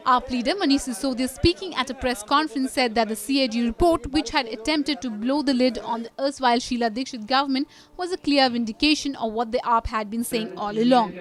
AAP leader Manish Sisodia, speaking at a press conference, said that the CAG report, which had attempted to blow the lid on the erstwhile Sheila Dikshit government, was a clear vindication of what the AAP had been saying all along.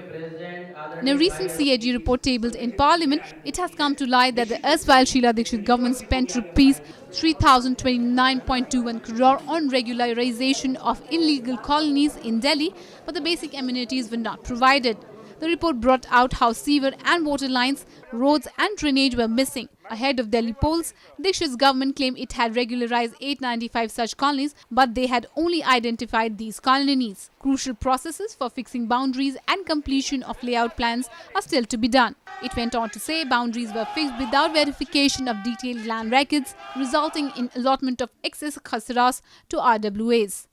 In a recent CAG report tabled in Parliament, it has come to light that the erstwhile Sheila Dikshit government spent rupees 3,029.21 crore on regularization of illegal colonies in Delhi, but the basic amenities were not provided. The report brought out how sewer and water lines, roads and drainage were missing. Ahead of Delhi polls, Dikshit's government claimed it had regularized 895 such colonies, but they had only identified these colonies. Crucial processes for fixing boundaries and completion of layout plans are still to be done. It went on to say boundaries were fixed without verification of detailed land records, resulting in allotment of excess khasras to RWAs.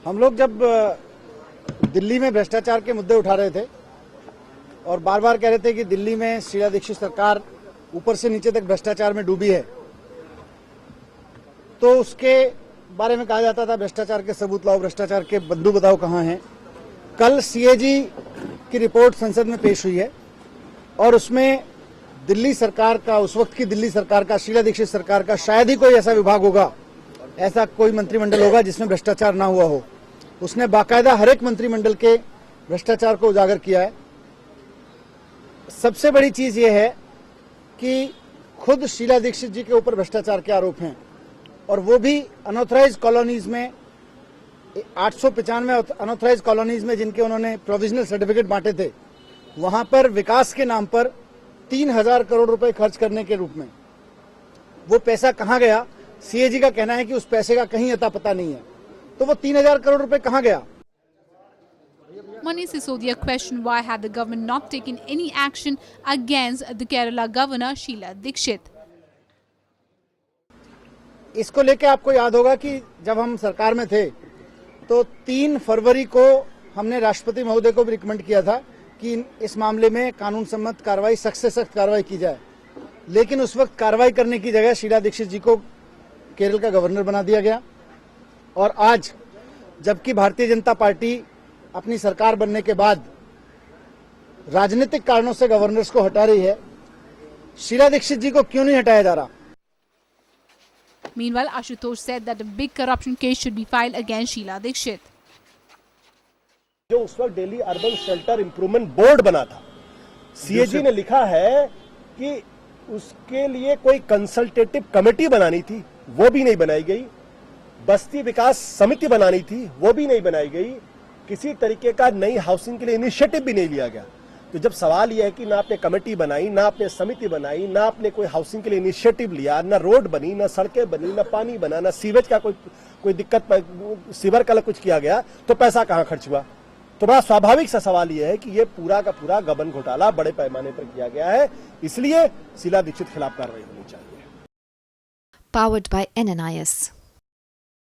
हम लोग जब दिल्ली में भ्रष्टाचार के मुद्दे उठा रहे थे और बार बार कह रहे थे कि दिल्ली में शीला दीक्षित सरकार ऊपर से नीचे तक भ्रष्टाचार में डूबी है, तो उसके बारे में कहा जाता था भ्रष्टाचार के सबूत लाओ, भ्रष्टाचार के बंधु बताओ कहां हैं। कल सीएजी की रिपोर्ट संसद में पेश हुई है और उसमें दिल्ली सरकार का, उस वक्त की दिल्ली सरकार का, शीला दीक्षित सरकार का शायद ही कोई ऐसा विभाग होगा, ऐसा कोई मंत्रिमंडल होगा जिसमें भ्रष्टाचार ना हुआ हो। उसने बाकायदा हर एक मंत्रिमंडल के भ्रष्टाचार को उजागर किया है। सबसे बड़ी चीज ये है कि खुद शीला दीक्षित जी के ऊपर भ्रष्टाचार के आरोप हैं और वो भी अनऑथराइज्ड कॉलोनीज में, 895 अनऑथराइज्ड कॉलोनीज में जिनके उन्होंने प्रोविजनल सर्टिफिकेट बांटे थे, वहां पर विकास के नाम पर 3000 करोड़ रुपए खर्च करने के रूप में वो पैसा कहां गया। सीएजी का कहना है कि उस पैसे का कहीं अता पता नहीं है, तो वो 3000 करोड़ रुपए कहां गया। Manish Sisodia questioned why had the government not taken any action against the Kerala governor Sheila Dikshit. इसको लेके आपको याद होगा कि जब हम सरकार में थे तो 3 फरवरी को हमने राष्ट्रपति महोदय को भी रिकमेंड किया था कि इस मामले में कानून सम्मत कार्रवाई, सख्त से सख्त कार्रवाई की जाए, लेकिन उस वक्त कार्रवाई करने की जगह शीला दीक्षित जी को केरल का गवर्नर बना दिया गया। और आज जबकि भारतीय जनता पार्टी अपनी सरकार बनने के बाद राजनीतिक कारणों से गवर्नर्स को हटा रही है, शीला दीक्षित जी को क्यों नहीं हटाया जा रहा। Meanwhile, Ashutosh said that a big corruption case should be filed against Sheila Dikshit. जो उस वक्त Delhi urban shelter improvement board बना था, सीएजी ने लिखा है कि उसके लिए कोई कंसल्टेटिव कमेटी बनानी थी, वो भी नहीं बनाई गई। बस्ती विकास समिति बनानी थी, वो भी नहीं बनाई गई। किसी तरीके का नई हाउसिंग के लिए इनिशिएटिव भी नहीं लिया गया। तो जब सवाल यह है कि ना आपने कमेटी बनाई, ना आपने समिति बनाई, ना आपने कोई हाउसिंग के लिए इनिशिएटिव लिया, ना रोड बनी, ना सड़कें बनी, ना पानी बना, ना सीवेज का कोई दिक्कत, सीवर का कुछ किया गया, तो पैसा कहां खर्च हुआ। तो बड़ा स्वाभाविक सा सवाल यह है कि ये पूरा का पूरा गबन घोटाला बड़े पैमाने पर किया गया है, इसलिए शीला दीक्षित खिलाफ कार्रवाई होनी चाहिए। Powered by NNIS.